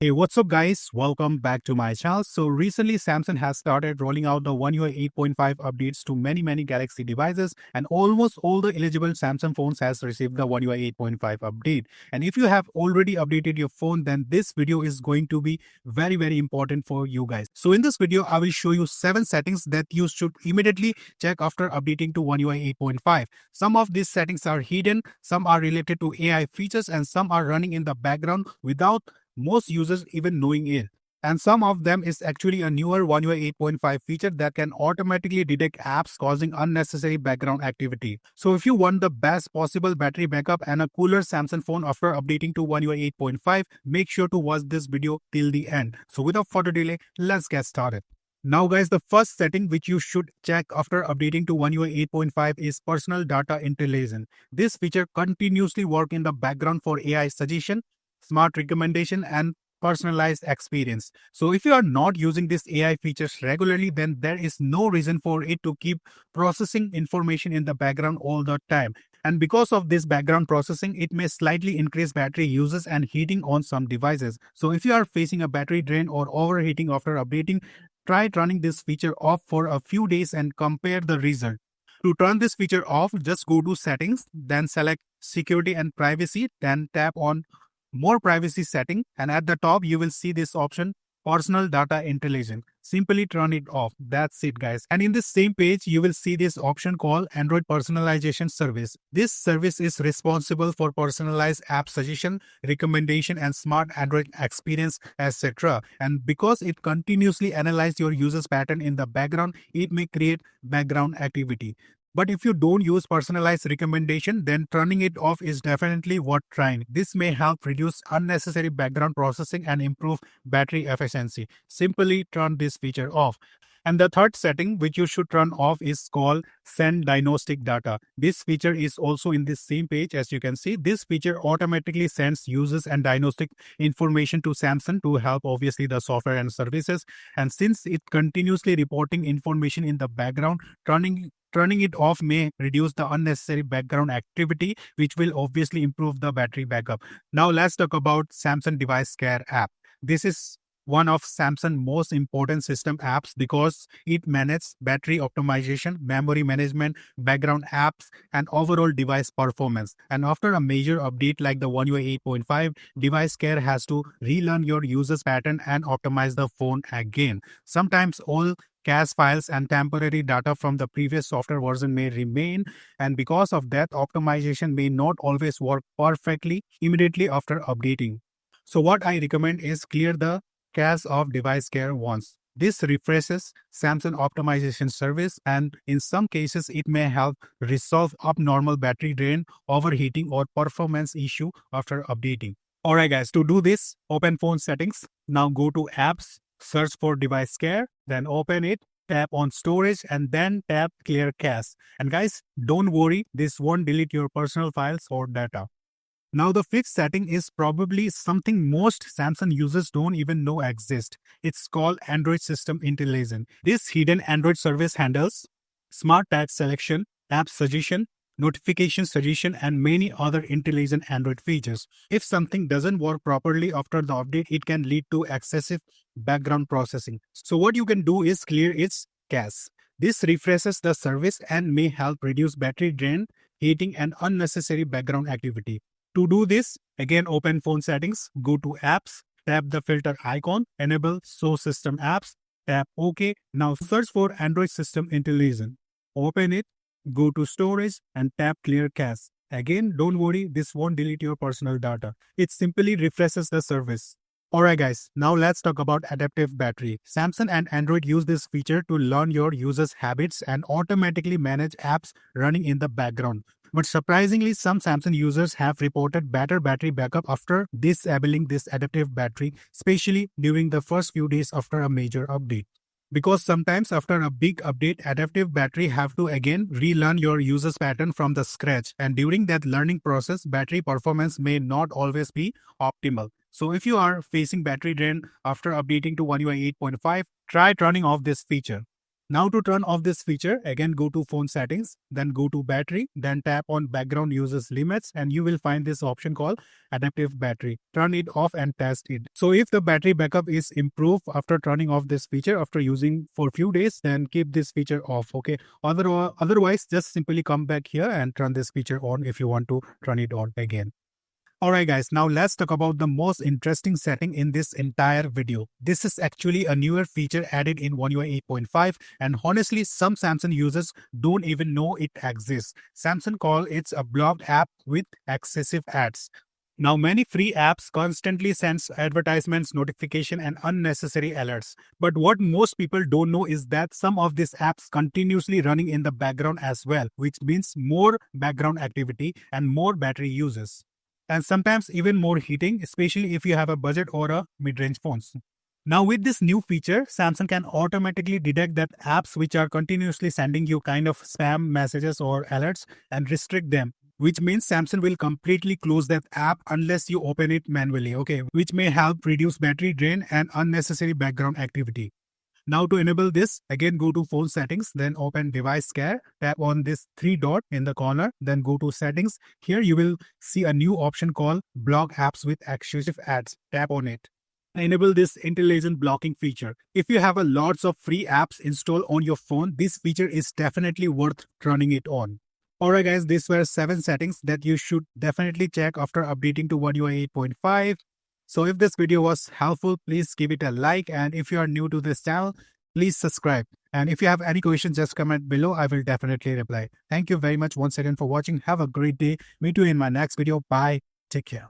Hey, what's up guys? Welcome back to my channel. So recently Samsung has started rolling out the One UI 8.5 updates to many Galaxy devices, and almost all the eligible Samsung phones has received the One UI 8.5 update. And if you have already updated your phone, then this video is going to be very important for you guys. So in this video, I will show you 7 settings that you should immediately check after updating to One UI 8.5. Some of these settings are hidden, some are related to AI features, and some are running in the background without most users even knowing it. And some of them is actually a newer One UI 8.5 feature that can automatically detect apps causing unnecessary background activity. So if you want the best possible battery backup and a cooler Samsung phone after updating to One UI 8.5, make sure to watch this video till the end. So without further delay, let's get started. Now guys, the first setting which you should check after updating to One UI 8.5 is personal data intelligence. This feature continuously works in the background for AI suggestion, smart recommendation, and personalized experience. So if you are not using these AI features regularly, then there is no reason for it to keep processing information in the background all the time. And because of this background processing, it may slightly increase battery uses and heating on some devices. So if you are facing a battery drain or overheating after updating, try turning this feature off for a few days and compare the result. To turn this feature off, just go to settings, then select security and privacy, then tap on more privacy setting, and at the top you will see this option, personal data intelligence. Simply turn it off. That's it guys. And in this same page you will see this option called Android personalization service. This service is responsible for personalized app suggestion, recommendation, and smart Android experience, etc. And because it continuously analyzes your user's pattern in the background, it may create background activity. But if you don't use personalized recommendation, then turning it off is definitely worth trying. This may help reduce unnecessary background processing and improve battery efficiency. Simply turn this feature off. And the third setting which you should turn off is called Send Diagnostic Data. This feature is also in this same page. As you can see, this feature automatically sends users and diagnostic information to Samsung to help obviously the software and services. And since it continuously reporting information in the background, turning it off may reduce the unnecessary background activity, which will obviously improve the battery backup. Now let's talk about Samsung Device Care app. This is one of Samsung's most important system apps because it manages battery optimization, memory management, background apps, and overall device performance. And after a major update like the One UI 8.5, Device Care has to relearn your user's pattern and optimize the phone again. Sometimes all cache files and temporary data from the previous software version may remain, and because of that, optimization may not always work perfectly immediately after updating. So what I recommend is clear the cache of Device Care once. This refreshes Samsung optimization service, and in some cases it may help resolve abnormal battery drain, overheating, or performance issue after updating. Alright guys, to do this, open phone settings. Now go to apps, search for Device Care, then open it, tap on storage, and then tap clear cache. And guys, don't worry, this won't delete your personal files or data. Now the fifth setting is probably something most Samsung users don't even know exists. It's called Android System Intelligence. This hidden Android service handles smart tag selection, app suggestion, notification suggestion, and many other intelligent Android features. If something doesn't work properly after the update, it can lead to excessive background processing. So what you can do is clear its cache. This refreshes the service and may help reduce battery drain, heating, and unnecessary background activity. To do this, again open phone settings, go to apps, tap the filter icon, enable show system apps, tap OK. Now search for Android System Intelligence. Open it, go to storage, and tap clear cache. Again, don't worry, this won't delete your personal data. It simply refreshes the service. Alright guys, now let's talk about adaptive battery. Samsung and Android use this feature to learn your users' habits and automatically manage apps running in the background. But surprisingly, some Samsung users have reported better battery backup after disabling this adaptive battery, especially during the first few days after a major update. Because sometimes after a big update, adaptive battery have to again relearn your user's pattern from the scratch, and during that learning process, battery performance may not always be optimal. So if you are facing battery drain after updating to One UI 8.5, try turning off this feature. Now to turn off this feature, again go to phone settings, then go to battery, then tap on background users limits and you will find this option called adaptive battery. Turn it off and test it. So if the battery backup is improved after turning off this feature after using for few days, then keep this feature off. Okay. Otherwise, just simply come back here and turn this feature on if you want to turn it on again. Alright guys, now let's talk about the most interesting setting in this entire video. This is actually a newer feature added in One UI 8.5 and honestly some Samsung users don't even know it exists. Samsung call it a blocked app with excessive ads. Now many free apps constantly sends advertisements, notification and unnecessary alerts. But what most people don't know is that some of these apps continuously running in the background as well, which means more background activity and more battery uses and sometimes even more heating, especially if you have a budget or a mid-range phones. Now with this new feature, Samsung can automatically detect that apps which are continuously sending you kind of spam messages or alerts and restrict them, which means Samsung will completely close that app unless you open it manually, okay, which may help reduce battery drain and unnecessary background activity. Now to enable this, again go to phone settings, then open device care, tap on this three dot in the corner, then go to settings. Here you will see a new option called block apps with exclusive ads. Tap on it. Enable this intelligent blocking feature. If you have a lots of free apps installed on your phone, this feature is definitely worth turning it on. Alright guys, these were 7 settings that you should definitely check after updating to One UI 8.5. So if this video was helpful, please give it a like, and if you are new to this channel, please subscribe. And if you have any questions, just comment below. I will definitely reply. Thank you very much once again for watching. Have a great day. Meet you in my next video. Bye. Take care.